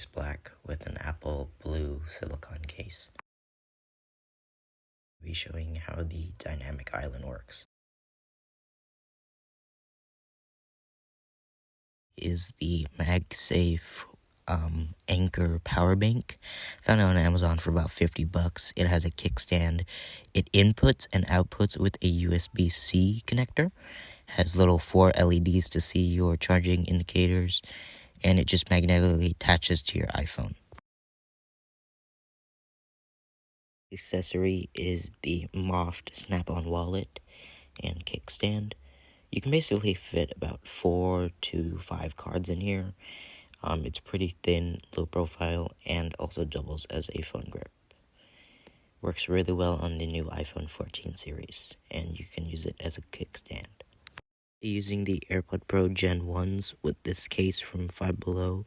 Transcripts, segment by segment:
just black with an apple blue silicone case. I'll be showing how the dynamic island works. Is the MagSafe Anchor power bank. Found it on Amazon for about $50. It has a kickstand. It inputs and outputs with a USB-C connector. Has little 4 LEDs to see your charging indicators, and it just magnetically attaches to your iPhone. Accessory is the Moft snap-on wallet and kickstand. You can basically fit about 4 to 5 cards in here. It's pretty thin, low profile, and also doubles as a phone grip. Works really well on the new iPhone 14 series, and you can use it as a kickstand. Using the AirPod Pro Gen 1s with this case from Five Below,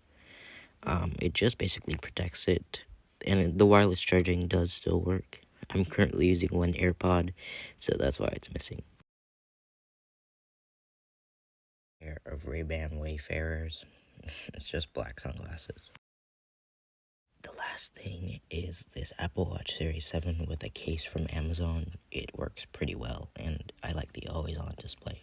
it just basically protects it, and the wireless charging does still work. I'm currently using one AirPod, so that's why it's missing. Pair of Ray-Ban Wayfarers. It's just black sunglasses. The last thing is this Apple Watch Series 7 with a case from Amazon. It works pretty well, and I like the always-on display.